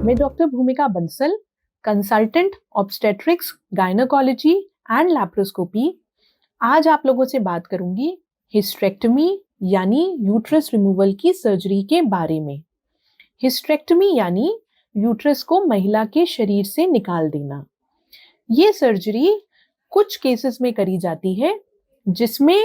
मैं डॉक्टर भूमिका Bansal, consultant obstetrics, gynaecology and laparoscopy. आज आप लोगों से बात करूंगी हिस्टेरेक्टमी यानी यूट्रस रिमूवल की सर्जरी के बारे में। हिस्टेरेक्टमी यानी यूट्रस को महिला के शरीर से निकाल देना। ये सर्जरी कुछ केसेस में करी जाती है जिसमें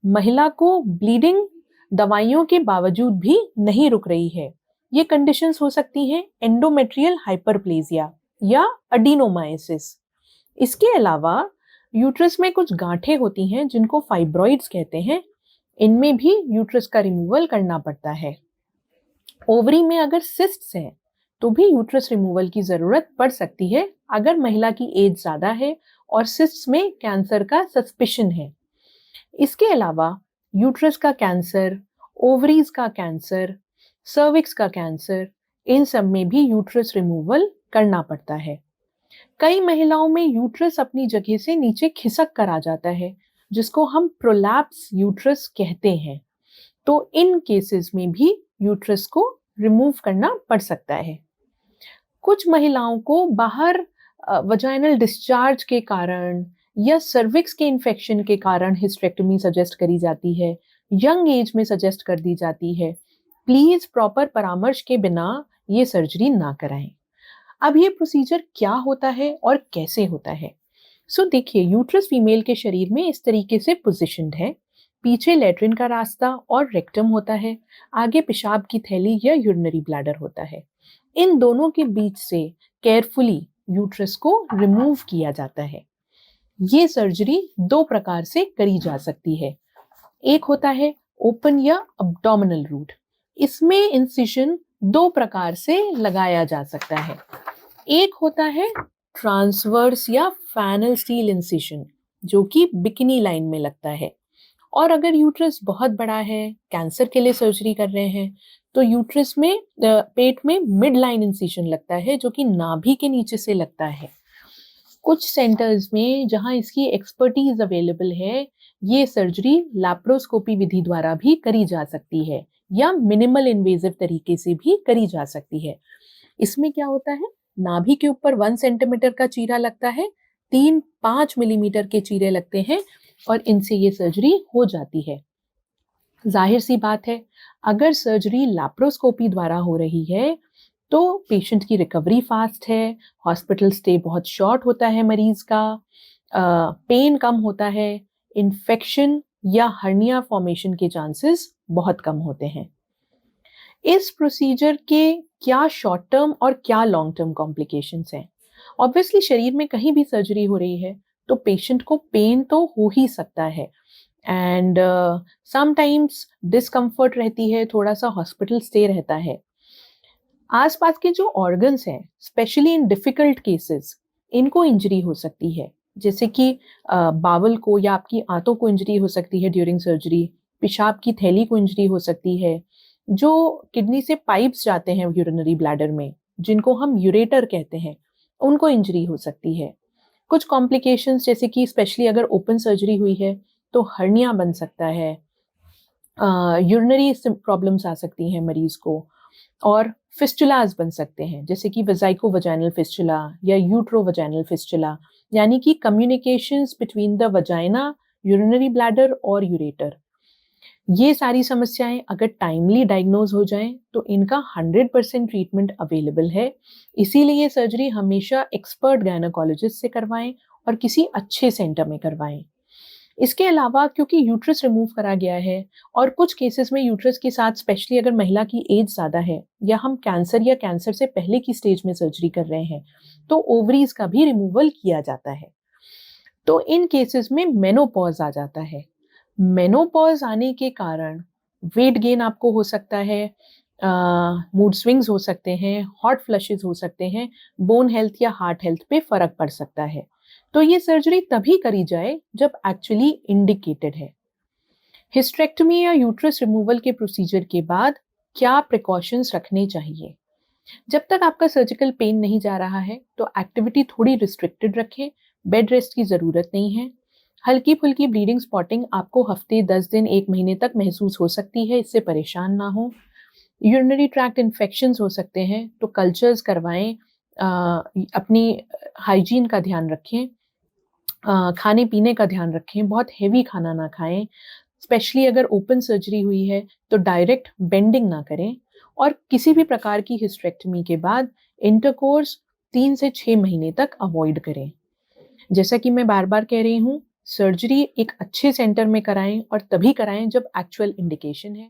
महिला को ब्लीडिंग दवाइयों के बावजूद भी नहीं रुक रही है। ये कंडीशंस हो सकती हैं एंडोमेट्रियल हाइपरप्लेजिया या अडीनोमाइसिस। इसके अलावा यूट्रस में कुछ गांठें होती हैं जिनको फाइब्रॉइड्स कहते हैं। इनमें भी यूट्रस का रिमूवल करना पड़ता है। ओवरी में अगर सिस्ट्स हैं तो भी यूट्रस रिमूवल की जरूरत पड़ सकती है अगर महिला की एज ज्यादा है और सिस्ट्स में कैंसर का सस्पिशन है। इसके अलावा यूट्रस का कैंसर, ओवरीज का कैंसर, सर्विक्स का कैंसर, इन सब में भी यूट्रस रिमूवल करना पड़ता है। कई महिलाओं में यूट्रस अपनी जगह से नीचे खिसक कर आ जाता है जिसको हम प्रोलैप्स यूट्रस कहते हैं। तो इन केसेस में भी यूट्रस को रिमूव करना पड़ सकता है। कुछ महिलाओं को बाहर वजाइनल डिस्चार्ज के कारण या सर्विक्स के इन्फेक्शन के कारण हिस्टेरेक्टमी सजेस्ट करी जाती है, यंग एज में सजेस्ट कर दी जाती है। प्लीज प्रॉपर परामर्श के बिना ये सर्जरी ना कराएं। अब ये प्रोसीजर क्या होता है और कैसे होता है? देखिए, यूट्रस फीमेल के शरीर में इस तरीके से पोजिशन्ड है। पीछे लेट्रिन का रास्ता और रेक्टम होता है, आगे पेशाब की थैली या यूरिनरी ब्लैडर होता है। इन दोनों के बीच से केयरफुली यूट्रस को रिमूव किया जाता है। ये सर्जरी दो प्रकार से करी जा सकती है। एक होता है ओपन या अब्डोमिनल रूट। इसमें इंसिजन दो प्रकार से लगाया जा सकता है। एक होता है ट्रांसवर्स या फैनल स्टील इंसिजन जो कि बिकिनी लाइन में लगता है। और अगर यूट्रस बहुत बड़ा है, कैंसर के लिए सर्जरी कर रहे हैं, तो यूट्रस में पेट में मिड लाइन इंसिजन लगता है जो कि नाभि के नीचे से लगता है। कुछ सेंटर्स में जहां इसकी एक्सपर्टीज अवेलेबल है, ये सर्जरी लैप्रोस्कोपी विधि द्वारा भी करी जा सकती है या मिनिमल इन्वेजिव तरीके से भी करी जा सकती है। इसमें क्या होता है, नाभि के ऊपर 1 सेंटीमीटर का चीरा लगता है, 3-5 मिलीमीटर के चीरे लगते हैं और इनसे ये सर्जरी हो जाती है। जाहिर सी बात है, अगर सर्जरी लैप्रोस्कोपी द्वारा हो रही है तो पेशेंट की रिकवरी फास्ट है, हॉस्पिटल स्टे बहुत शॉर्ट होता है मरीज का, पेन कम होता है, इन्फेक्शन या हर्निया फॉर्मेशन के चांसेस बहुत कम होते हैं। इस प्रोसीजर के क्या शॉर्ट टर्म और क्या लॉन्ग टर्म कॉम्प्लिकेशंस हैं? ऑब्वियसली शरीर में कहीं भी सर्जरी हो रही है तो पेशेंट को पेन तो हो ही सकता है एंड समटाइम्स डिस्कम्फर्ट रहती है, थोड़ा सा हॉस्पिटल स्टे रहता है। आसपास के जो ऑर्गन्स हैं, स्पेशली इन डिफिकल्ट केसेस, इनको इंजरी हो सकती है, जैसे कि बावल को या आपकी आंतों को इंजरी हो सकती है ड्यूरिंग सर्जरी, पेशाब की थैली को इंजरी हो सकती है, जो किडनी से पाइप्स जाते हैं यूरिनरी ब्लैडर में जिनको हम यूरेटर कहते हैं, उनको इंजरी हो सकती है। कुछ कॉम्प्लिकेशंस जैसे कि स्पेशली अगर ओपन सर्जरी हुई है तो हर्निया बन सकता है, यूरिनरी प्रॉब्लम्स आ सकती हैं मरीज को, और फिस्टुलाज बन सकते हैं जैसे कि वेजाइको वजाइनल फिस्टुला या यूट्रो वजाइनल फिस्टुला, यानी कि communications between the vagina, urinary bladder और यूरेटर। ये सारी समस्याएं अगर टाइमली डायग्नोज हो जाएं तो इनका 100% ट्रीटमेंट अवेलेबल है। इसीलिए सर्जरी हमेशा एक्सपर्ट गायनेकोलॉजिस्ट से करवाएं और किसी अच्छे सेंटर में करवाएं। इसके अलावा क्योंकि यूट्रस रिमूव करा गया है और कुछ केसेस में यूट्रस के साथ स्पेशली अगर महिला की एज ज़्यादा है या हम कैंसर या कैंसर से पहले की स्टेज में सर्जरी कर रहे हैं तो ओवरीज का भी रिमूवल किया जाता है। तो इन केसेस में मेनोपॉज आ जाता है। मेनोपॉज आने के कारण वेट गेन आपको हो सकता है, मूड स्विंग्स हो सकते हैं, हॉट फ्लशेस हो सकते हैं, बोन हेल्थ या हार्ट हेल्थ पे फर्क पड़ सकता है। तो ये सर्जरी तभी करी जाए जब एक्चुअली इंडिकेटेड है। हिस्टेरेक्टमी या यूट्रस रिमूवल के प्रोसीजर के बाद क्या प्रिकॉशंस रखने चाहिए? जब तक आपका सर्जिकल पेन नहीं जा रहा है तो एक्टिविटी थोड़ी रिस्ट्रिक्टेड रखें, बेड रेस्ट की ज़रूरत नहीं है। हल्की फुल्की ब्लीडिंग स्पॉटिंग आपको हफ्ते 10 दिन 1 महीने तक महसूस हो सकती है, इससे परेशान ना हो। यूरिनरी ट्रैक्ट इन्फेक्शंस हो सकते हैं तो कल्चर्स करवाएं, अपनी हाइजीन का ध्यान रखें, खाने पीने का ध्यान रखें, बहुत हेवी खाना ना खाएं, स्पेशली अगर ओपन सर्जरी हुई है तो डायरेक्ट बेंडिंग ना करें, और किसी भी प्रकार की हिस्टेरेक्टमी के बाद इंटरकोर्स 3 से 6 महीने तक अवॉइड करें। जैसा कि मैं बार-बार कह रही हूँ, सर्जरी एक अच्छे सेंटर में कराएं और तभी कराएं जब एक्चुअल इंडिकेशन है।